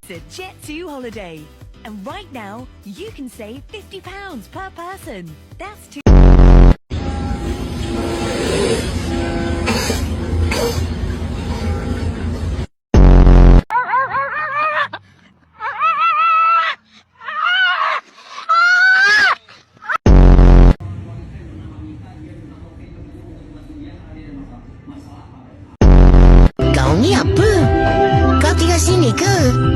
It's a Jet2 holiday. And right now, you can save £50 per person. That's too. Kau ni apa? Kau tinggal sini ke?